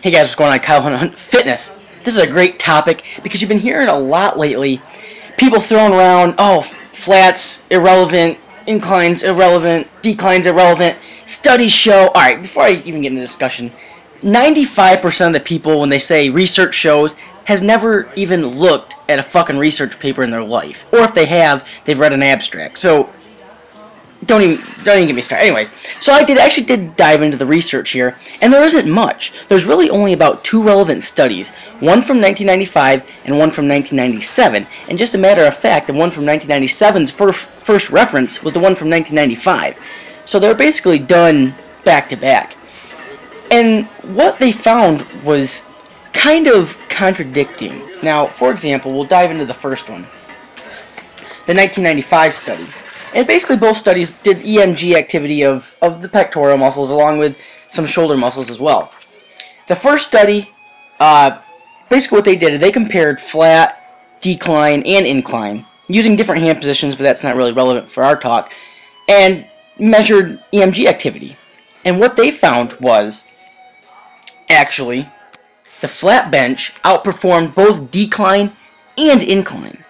Hey guys, what's going on? KyleHuntFitness. This is a great topic because you've been hearing a lot lately. People throwing around, oh, flats, irrelevant, inclines, irrelevant, declines, irrelevant. Studies show. Alright, before I even get into the discussion, 95% of the people, when they say research shows, has never even looked at a fucking research paper in their life. Or if they have, they've read an abstract. So, don't even get me started. Anyways, so I actually did dive into the research here, and there isn't much. There's really only about 2 relevant studies, one from 1995 and one from 1997. And just a matter of fact, the one from 1997's first reference was the one from 1995. So they're basically done back to back. And what they found was kind of contradicting. Now, for example, we'll dive into the first one, the 1995 study. And basically both studies did EMG activity of the pectoral muscles along with some shoulder muscles as well. The first study, basically what they did, they compared flat, decline, and incline using different hand positions, but that's not really relevant for our talk, and measured EMG activity. And what they found was, actually, the flat bench outperformed both decline and incline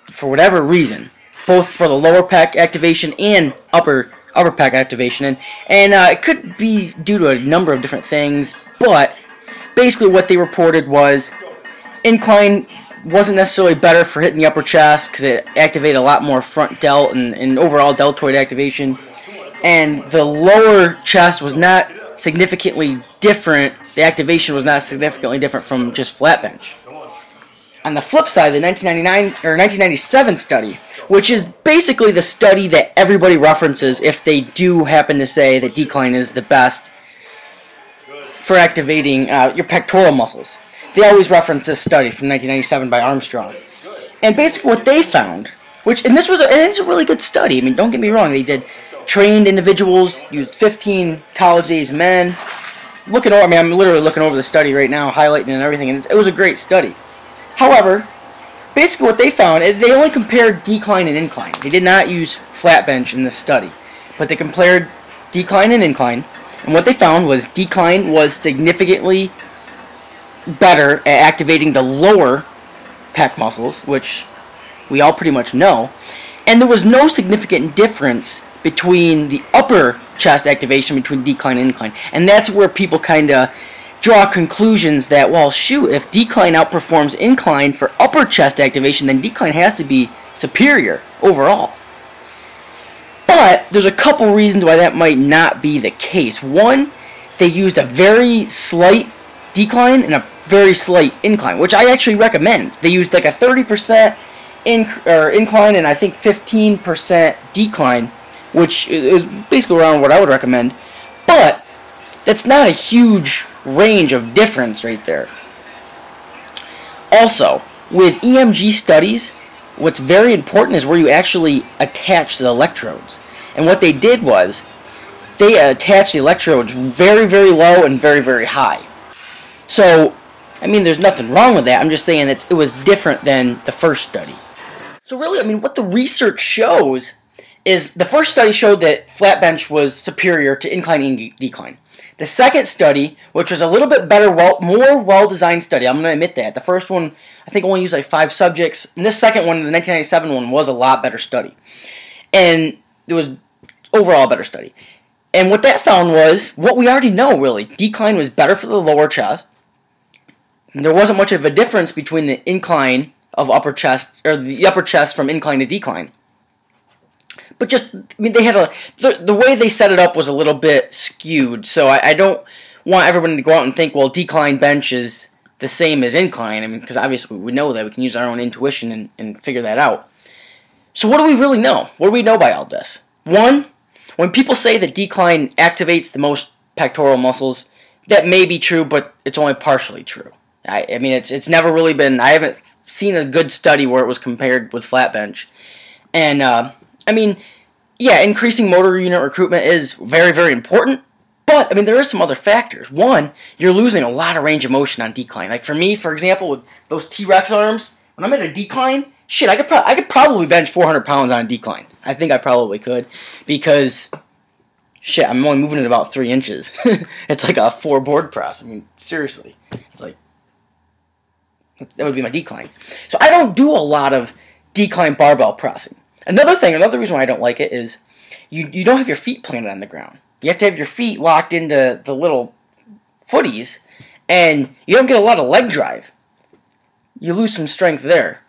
for whatever reason. Both for the lower pec activation and upper pec activation, and it could be due to a number of different things, but basically what they reported was incline wasn't necessarily better for hitting the upper chest because it activated a lot more front delt and overall deltoid activation, and the lower chest was not significantly different. The activation was not significantly different from just flat bench. On the flip side, the 1997 study, which is basically the study that everybody references if they do happen to say that decline is the best for activating your pectoral muscles. They always reference this study from 1997 by Armstrong. And basically what they found, and it's a really good study. I mean, don't get me wrong. They did trained individuals, used 15 college-age men. I'm literally looking over the study right now, highlighting and everything, and it was a great study. However, basically what they found is they only compared decline and incline. They did not use flat bench in this study, but they compared decline and incline, and what they found was decline was significantly better at activating the lower pec muscles, which we all pretty much know, and there was no significant difference between the upper chest activation between decline and incline, and that's where people kind of draw conclusions that, well, shoot, if decline outperforms incline for upper chest activation, then decline has to be superior overall. But there's a couple reasons why that might not be the case. One, they used a very slight decline and a very slight incline, which I actually recommend. They used like a 30% incline and I think 15% decline, which is basically around what I would recommend. But that's not a huge range of difference right there. Also, with EMG studies, what's very important is where you actually attach the electrodes. And what they did was, they attached the electrodes very, very low and very, very high. So, I mean, there's nothing wrong with that. I'm just saying that it was different than the first study. So really, I mean, what the research shows is the first study showed that flat bench was superior to incline and decline. The second study, which was a little bit better, more well-designed study, I'm going to admit that. The first one, I think, only used like 5 subjects. And this second one, the 1997 one, was a lot better study. And it was overall a better study. And what that found was what we already know, really. Decline was better for the lower chest. And there wasn't much of a difference between the incline of upper chest, or the upper chest from incline to decline. But just, I mean, they had the way they set it up was a little bit skewed, so I don't want everyone to go out and think, well, decline bench is the same as incline. I mean, because obviously we know that. We can use our own intuition and figure that out. So what do we really know? What do we know by all this? One, when people say that decline activates the most pectoral muscles, that may be true, but it's only partially true. I mean, it's never really been, I haven't seen a good study where it was compared with flat bench. And, I mean, yeah, increasing motor unit recruitment is very, very important, but, I mean, there are some other factors. One, you're losing a lot of range of motion on decline. Like, for me, for example, with those T-Rex arms, when I'm at a decline, shit, I could probably bench 400 pounds on a decline. I think I probably could, because shit, I'm only moving it about 3 inches. It's like a 4 board press. I mean, seriously. It's like, that would be my decline. So I don't do a lot of decline barbell pressing. Another reason why I don't like it is you don't have your feet planted on the ground. You have to have your feet locked into the little footies, and you don't get a lot of leg drive. You lose some strength there.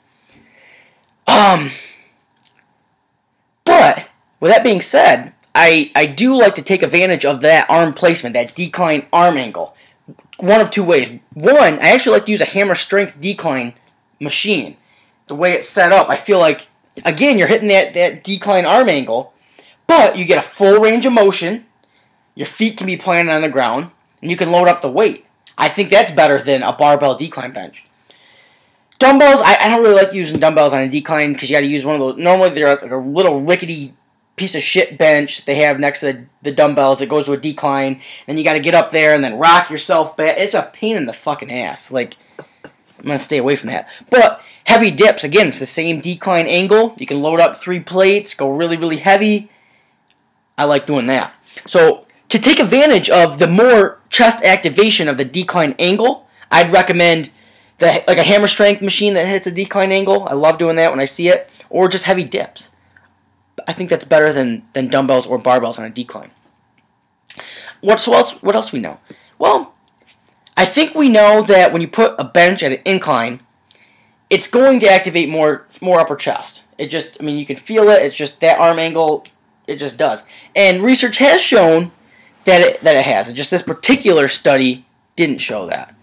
But with that being said, I do like to take advantage of that arm placement, that decline arm angle. One of 2 ways. One, I actually like to use a hammer strength decline machine. The way it's set up, I feel like, again, you're hitting that decline arm angle, but you get a full range of motion. Your feet can be planted on the ground, and you can load up the weight. I think that's better than a barbell decline bench. Dumbbells, I don't really like using dumbbells on a decline because you got to use one of those. Normally, they're like a little rickety piece of shit bench they have next to the dumbbells that goes to a decline. Then you got to get up there and then rock yourself back. It's a pain in the fucking ass. Like, I'm going to stay away from that. But heavy dips, again, it's the same decline angle. You can load up 3 plates, go really, really heavy. I like doing that. So, to take advantage of the more chest activation of the decline angle, I'd recommend like a hammer strength machine that hits a decline angle. I love doing that when I see it. Or just heavy dips. I think that's better than dumbbells or barbells on a decline. What else we know? Well, I think we know that when you put a bench at an incline, it's going to activate more upper chest. It just, I mean, you can feel it. It's just that arm angle. It just does. And research has shown that it has. It's just this particular study didn't show that.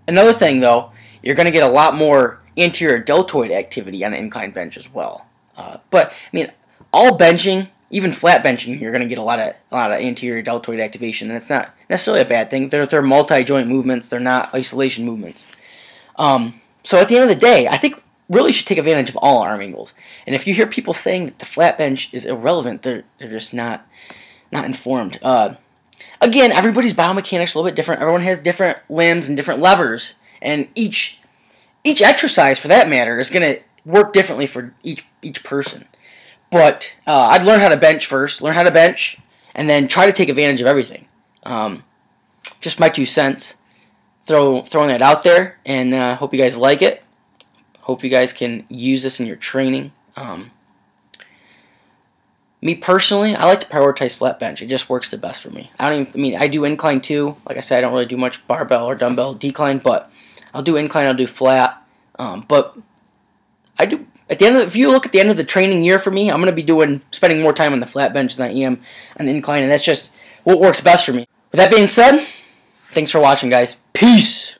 Another thing, though, you're going to get a lot more anterior deltoid activity on an incline bench as well. But I mean, all benching, even flat benching, you're going to get a lot of anterior deltoid activation, and it's not necessarily a bad thing. They're multi-joint movements. They're not isolation movements. So at the end of the day, I think really should take advantage of all arm angles. And if you hear people saying that the flat bench is irrelevant, they're just not informed. Again, everybody's biomechanics is a little bit different. Everyone has different limbs and different levers, and each exercise, for that matter, is going to work differently for each person. But I'd learn how to bench first, and then try to take advantage of everything. Just my 2 cents. Throwing that out there, and hope you guys like it. Hope you guys can use this in your training. Me personally, I like to prioritize flat bench. It just works the best for me. I do incline too. Like I said, I don't really do much barbell or dumbbell decline, but I'll do incline, I'll do flat. But I do, if you look at the end of the training year for me, I'm going to be spending more time on the flat bench than I am on the incline, and that's just what works best for me. With that being said, thanks for watching, guys. Peace!